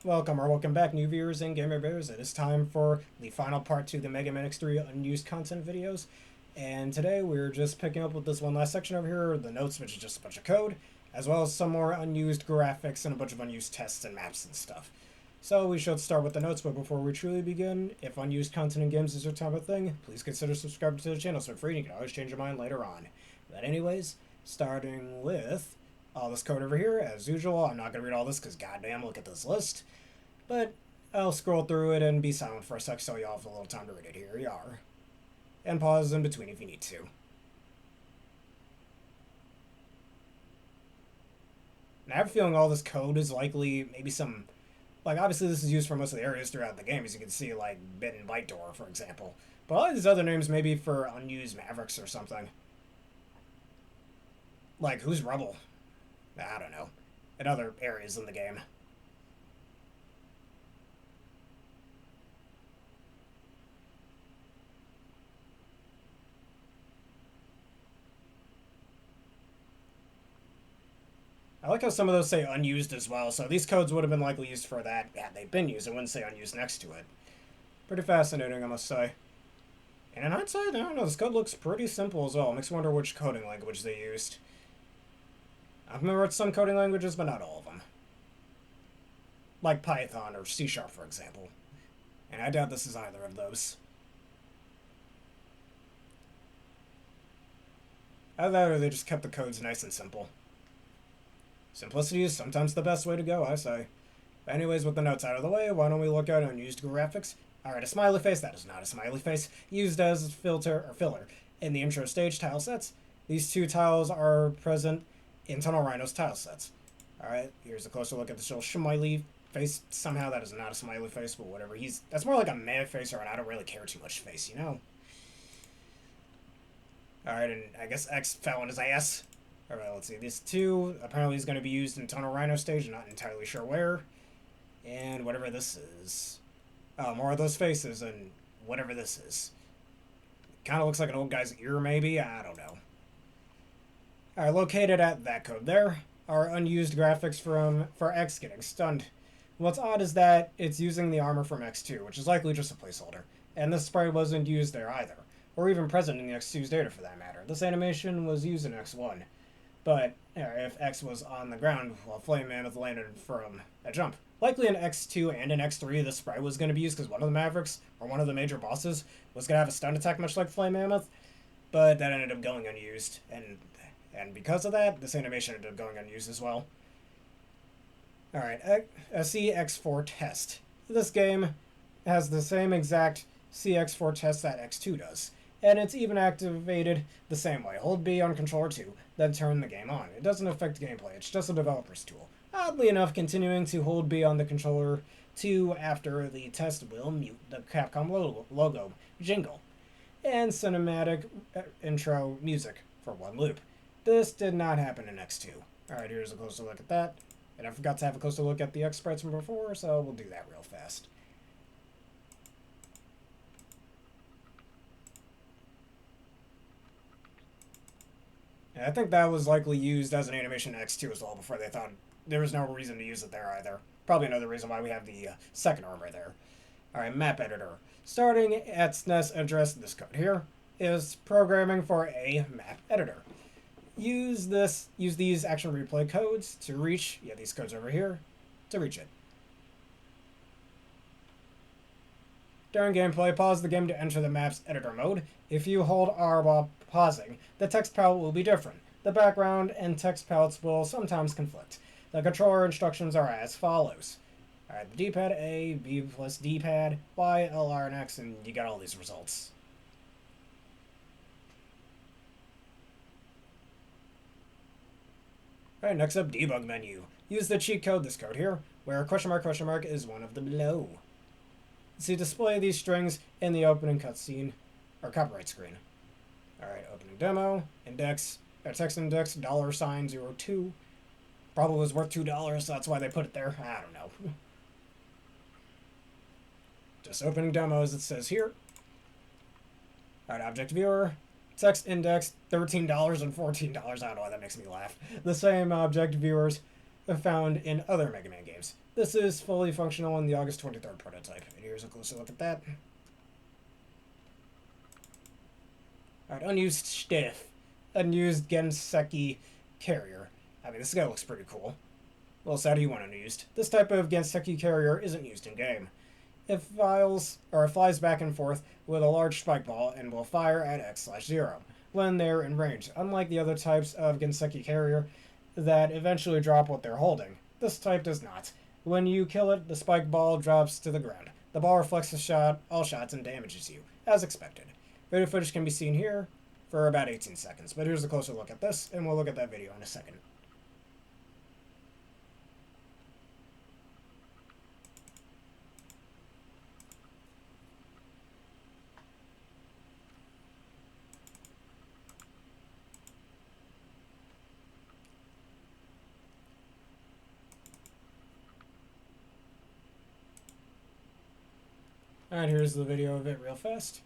Welcome or welcome back, new viewers and gamer bears. It is time for the final part to the Mega Man X3 unused content videos. And today we're just picking up with this one last section over here, the notes, which is just a bunch of code, as well as some more unused graphics and a bunch of unused tests and maps and stuff. So we should start with the notes, but before we truly begin, if unused content in games is your type of thing, please consider subscribing to the channel so free and you can always change your mind later on. But anyways, starting with all this code over here, as usual. I'm not going to read all this because goddamn, look at this list. But I'll scroll through it and be silent for a sec so y'all have a little time to read it. Here you are. And pause in between if you need to. And I have a feeling all this code is likely maybe some... Like, obviously this is used for most of the areas throughout the game, as you can see, like Bit and Bite Door, for example. But all these other names may be for unused Mavericks or something. Like, who's Rubble? I don't know. In other areas in the game. I like how some of those say unused as well, so these codes would have been likely used for that had they been used. It wouldn't say unused next to it. Pretty fascinating, I must say. And in hindsight, I don't know, this code looks pretty simple as well. Makes me wonder which coding language they used. I've remembered some coding languages, but not all of them. Like Python or C#, for example. And I doubt this is either of those. Either that or they just kept the codes nice and simple. Simplicity is sometimes the best way to go, I say. But anyways, with the notes out of the way, why don't we look at unused graphics? Alright, a smiley face, that is not a smiley face, used as filter or filler in the intro stage tile sets. These two tiles are present in Tunnel Rhino's tile sets. Alright, here's a closer look at this little smiley face. Somehow that is not a smiley face, but whatever. That's more like a meh face or an I don't really care too much face, you know? Alright, and I guess X fell on his ass. Alright, let's see. These two, apparently is going to be used in Tunnel Rhino stage, not entirely sure where. And whatever this is. Oh, more of those faces and whatever this is. Kind of looks like an old guy's ear, maybe? I don't know. Alright, located at that code there are unused graphics for X getting stunned. What's odd is that it's using the armor from X2, which is likely just a placeholder. And this spray wasn't used there either. Or even present in the X2's data for that matter. This animation was used in X1. But if X was on the ground while Flame Mammoth landed from a jump. Likely in X2 and in X3 the spray was going to be used because one of the Mavericks, or one of the major bosses, was going to have a stun attack much like Flame Mammoth. But that ended up going unused. And because of that, this animation ended up going unused as well. Alright, a CX4 test. This game has the same exact CX4 test that X2 does. And it's even activated the same way. Hold B on controller 2, then turn the game on. It doesn't affect gameplay, it's just a developer's tool. Oddly enough, continuing to hold B on the controller 2 after the test will mute the Capcom logo jingle and cinematic intro music for one loop. This did not happen in X2. Alright, here's a closer look at that. And I forgot to have a closer look at the X sprites from before, so we'll do that real fast. And I think that was likely used as an animation in X2 as well before they thought there was no reason to use it there either. Probably another reason why we have the second armor there. Alright, map editor. Starting at SNES address, this code here is programming for a map editor. Use these action replay codes to reach, these codes over here, to reach it. During gameplay, pause the game to enter the map's editor mode. If you hold R while pausing, the text palette will be different. The background and text palettes will sometimes conflict. The controller instructions are as follows. Alright, the D-pad A, B plus D-pad, Y, L, R, and X, and you got all these results. Alright, next up, debug menu. Use the cheat code, this code here, where question mark is one of the below. See, display these strings in the opening cutscene, or copyright screen. Alright, opening demo, index, text index, $02. Probably was worth $2, so that's why they put it there. I don't know. Just opening demo as it says here. Alright, object viewer, text index, $13 and $14. I don't know why that makes me laugh. The same object viewers found in other Mega Man games. This is fully functional in the August 23rd prototype. And here's a closer look at that. Alright, unused Stiff. Unused Genseki Carrier. I mean, this guy looks pretty cool. Well, sad you want unused. This type of Genseki Carrier isn't used in game. It flies back and forth with a large spike ball and will fire at X/0 when they're in range, unlike the other types of Genseki Carrier that eventually drop what they're holding. This type does not. When you kill it, the spike ball drops to the ground. The ball reflects all shots and damages you, as expected. Video footage can be seen here for about 18 seconds, but here's a closer look at this, and we'll look at that video in a second. Alright, here's the video of it real fast.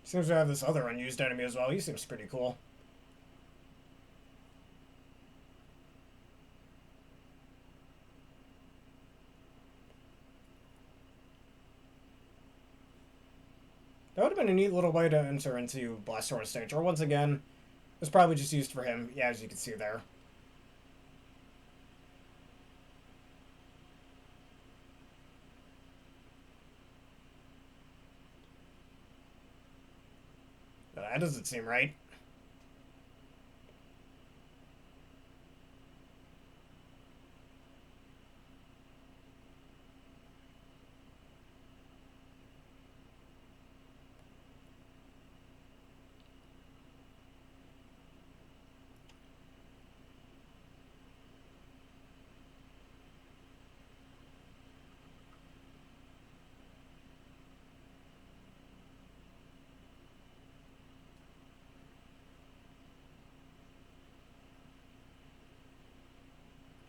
Seems to have this other unused enemy as well. He seems pretty cool. That would have been a neat little way to enter into Blast Hornet Stage. Or once again, it was probably just used for him. Yeah, as you can see there. That doesn't seem right.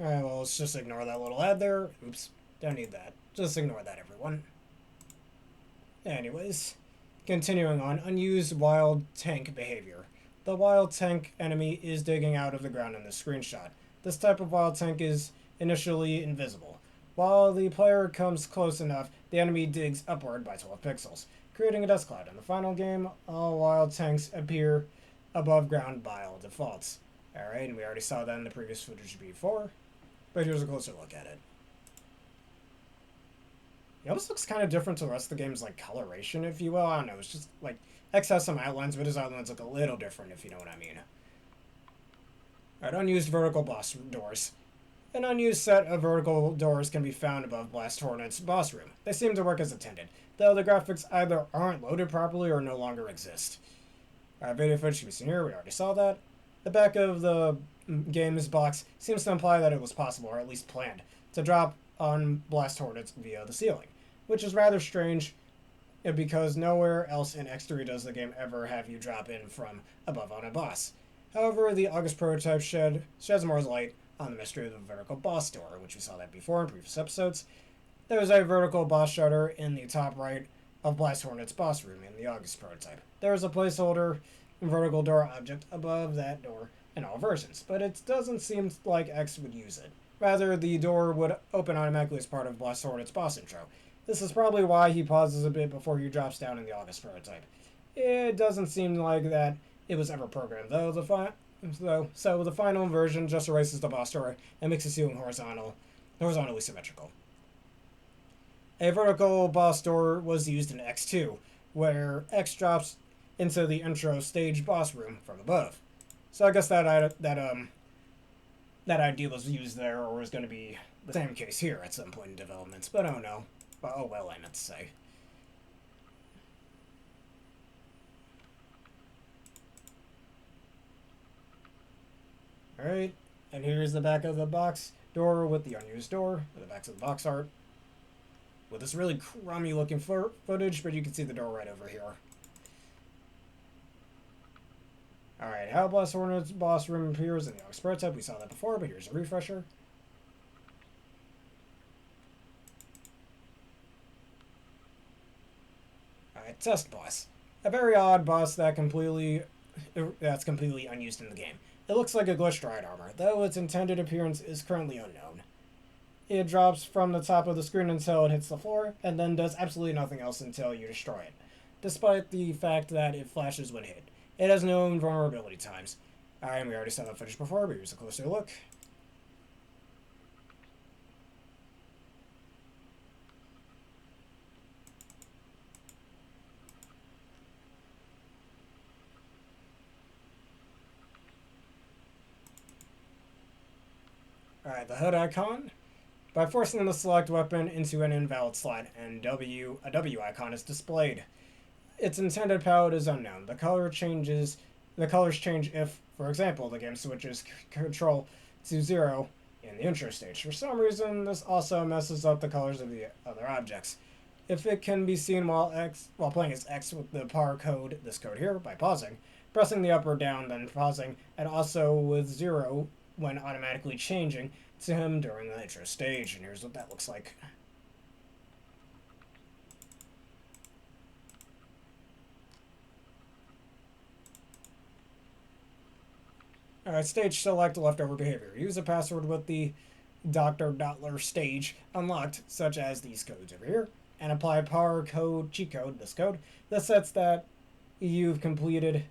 Alright, well, let's just ignore that little ad there. Oops, don't need that. Just ignore that, everyone. Anyways, continuing on, unused wild tank behavior. The wild tank enemy is digging out of the ground in this screenshot. This type of wild tank is initially invisible. While the player comes close enough, the enemy digs upward by 12 pixels, creating a dust cloud. In the final game, all wild tanks appear above ground by all defaults. Alright, and we already saw that in the previous footage before, but here's a closer look at it. It almost looks kind of different to the rest of the game's, like, coloration, if you will. I don't know, it's just, like, X has some outlines, but his outlines look a little different, if you know what I mean. Alright, unused vertical boss doors. An unused set of vertical doors can be found above Blast Hornet's boss room. They seem to work as intended, though the graphics either aren't loaded properly or no longer exist. Alright, video footage can be seen here, we already saw that. The back of the game's box seems to imply that it was possible, or at least planned, to drop on Blast Hornets via the ceiling, which is rather strange because nowhere else in X3 does the game ever have you drop in from above on a boss. However, the August prototype sheds more light on the mystery of the vertical boss door, which we saw that before in previous episodes. There's a vertical boss shutter in the top right of Blast Hornet's boss room in the August prototype. There is a placeholder vertical door object above that door in all versions, but it doesn't seem like X would use it. Rather, the door would open automatically as part of Blast Hornet's boss intro. This is probably why he pauses a bit before he drops down in the August prototype. It doesn't seem like that it was ever programmed, though. So the final version just erases the boss door and makes the ceiling horizontally symmetrical. A vertical boss door was used in X2, where X drops into the intro stage boss room from above. So I guess that idea was used there, or was going to be the same case here at some point in development. But I don't know. But oh well, I meant to say. Alright, and here's the back of the box. door with the unused door, at the back of the box art, with this really crummy looking footage, but you can see the door right over here. Alright, how Boss Hornet's boss room appears in the Aux prototype. We saw that before, but here's a refresher. Alright, Test Boss. A very odd boss that's completely unused in the game. It looks like a glitched ride armor, though its intended appearance is currently unknown. It drops from the top of the screen until it hits the floor, and then does absolutely nothing else until you destroy it, despite the fact that it flashes when hit. It has no invulnerability times. Alright, we already saw that footage before, but here's a closer look. Alright, the HUD icon. By forcing the select weapon into an invalid slot, and a W icon is displayed. Its intended palette is unknown. The colors change if, for example, the game switches control to 0 in the intro stage. For some reason, this also messes up the colors of the other objects. If it can be seen while playing as X with the power code, this code here, by pausing, pressing the up or down, then pausing, and also with 0 when automatically changing to him during the intro stage. And here's what that looks like. Alright, stage select leftover behavior. Use a password with the Dr. Dottler stage unlocked, such as these codes over here, and apply power code cheat code, this code, that sets that you've completed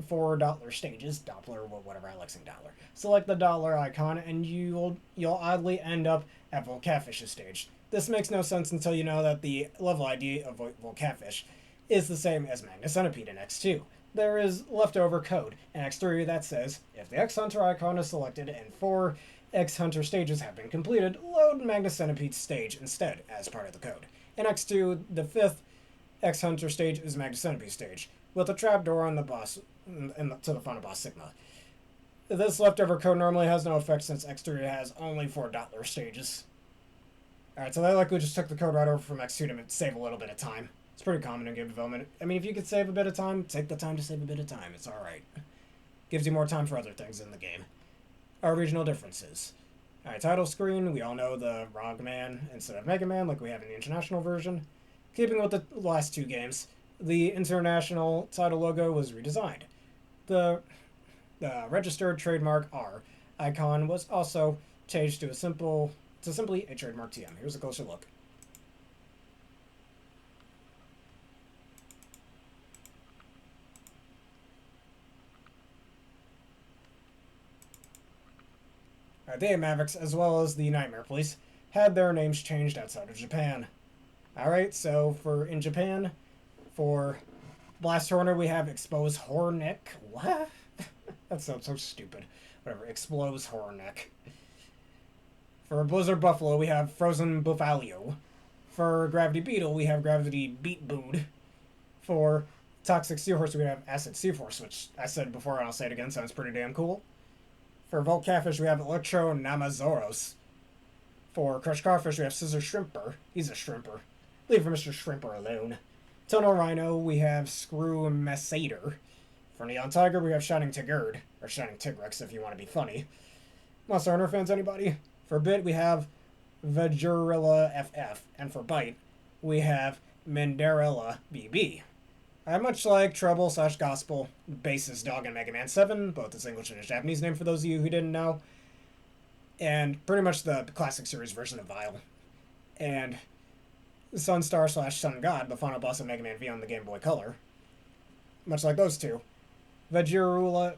4 Dottler stages, Doppler, whatever I like saying Dottler. Select the Dottler icon, and you'll oddly end up at Volcatfish's stage. This makes no sense until you know that the level ID of Volcatfish is the same as Magna Centipede in X2. There is leftover code in X3 that says, if the X Hunter icon is selected and 4 X Hunter stages have been completed, load Magna Centipede's stage instead as part of the code. In X2, the 5th X Hunter stage is Magna Centipede stage, with a trapdoor on the boss to the front of Boss Sigma. This leftover code normally has no effect since X3 has only 4 Dottler stages. Alright, so they likely just took the code right over from X2 to save a little bit of time. It's pretty common in game development. I mean, if you could save a bit of time, take the time to save a bit of time. It's alright. Gives you more time for other things in the game. Our regional differences. Alright, title screen. We all know the Rogman instead of Mega Man, like we have in the international version. Keeping with the last 2 games, the international title logo was redesigned. The registered trademark R icon was also changed to simply a trademark TM. Here's a closer look. The Mavericks, as well as the Nightmare Police, had their names changed outside of Japan. Alright, so in Japan, for Blast Horner, we have Expose Horneck. What? That sounds so stupid. Whatever, Expose Horneck. For Blizzard Buffalo, we have Frozen Buffalo. For Gravity Beetle, we have Gravity Beat Bood. For Toxic Seahorse, we have Acid Seaforce, which I said before and I'll say it again, sounds pretty damn cool. For Volt Catfish, we have Electro Namazoros. For Crush Crawfish, we have Scissor Shrimper. He's a shrimper. Leave Mr. Shrimper alone. Tunnel Rhino, we have Screw Messader. For Neon Tiger, we have Shining Tigard. Or Shining Tigrex, if you want to be funny. Monster Hunter fans, anybody? For Bit, we have Vajurilla FF. And for Bite, we have Mandarella BB. Much like Trouble/Gospel, bassist Dog in Mega Man 7, both its English and its Japanese name for those of you who didn't know, and pretty much the classic series version of Vile, and Sunstar/Sun God, the final boss of Mega Man V on the Game Boy Color, much like those two, Vajirula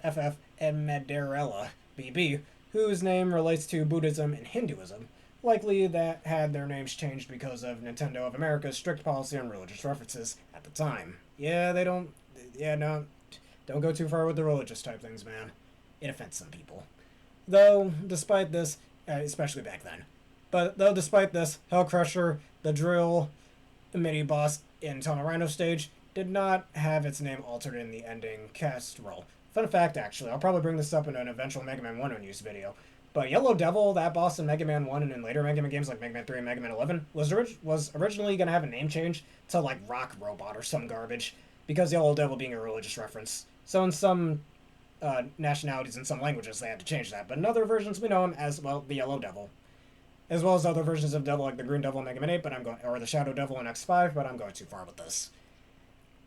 FF, and Mandarella BB, whose name relates to Buddhism and Hinduism, likely that had their names changed because of Nintendo of America's strict policy on religious references at the time. Don't go too far with the religious type things, man. It offends some people. Though, despite this, especially back then, despite this, Hell Crusher, the drill mini-boss in Tunnel Rhino stage, did not have its name altered in the ending cast roll. Fun fact, actually, I'll probably bring this up in an eventual Mega Man 1 Unused video. But Yellow Devil, that boss in Mega Man 1 and in later Mega Man games like Mega Man 3 and Mega Man 11, was originally going to have a name change to like Rock Robot or some garbage, because Yellow Devil being a religious reference. So in some nationalities and some languages, they had to change that. But in other versions, we know him as, well, the Yellow Devil. As well as other versions of Devil like the Green Devil in Mega Man 8, or the Shadow Devil in X5, but I'm going too far with this.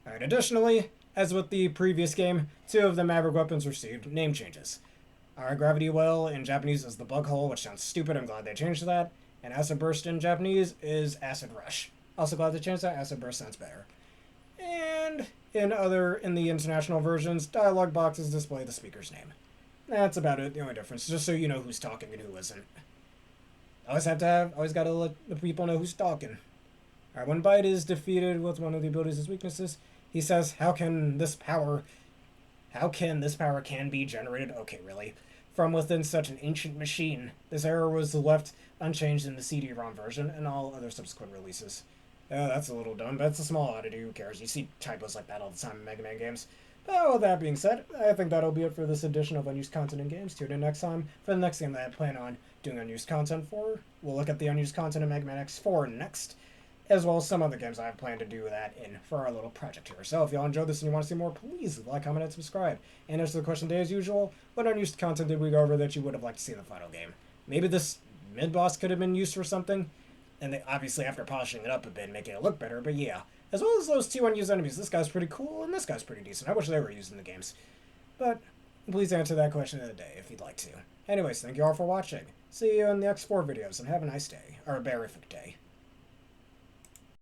Alright, additionally, as with the previous game, 2 of the Maverick weapons received name changes. Our Gravity Well in Japanese is the Bug Hole, which sounds stupid. I'm glad they changed that. And Acid Burst in Japanese is Acid Rush. Also glad they changed that. Acid Burst sounds better. And in the international versions, dialogue boxes display the speaker's name. That's about it. The only difference, just so you know who's talking and who isn't. Always gotta let the people know who's talking. Alright, when Bite is defeated with one of the abilities as weaknesses, he says, how can this power can be generated? Okay, really. From within such an ancient machine. This error was left unchanged in the CD-ROM version and all other subsequent releases. That's a little dumb, but it's a small oddity. Who cares? You see typos like that all the time in Mega Man games. But with that being said, I think that'll be it for this edition of Unused Content in Games. Tune in next time for the next game that I plan on doing unused content for. We'll look at the unused content in Mega Man X4 next, as well as some other games I have planned to do that in for our little project here. So if y'all enjoyed this and you want to see more, please like, comment, and subscribe. And answer the question today as usual, what unused content did we go over that you would have liked to see in the final game? Maybe this mid-boss could have been used for something, and they, obviously after polishing it up a bit, making it look better, but yeah. As well as those 2 unused enemies, this guy's pretty cool, and this guy's pretty decent. I wish they were used in the games. But please answer that question of the day if you'd like to. Anyways, thank you all for watching. See you in the X4 videos, and have a nice day, or a berrific day.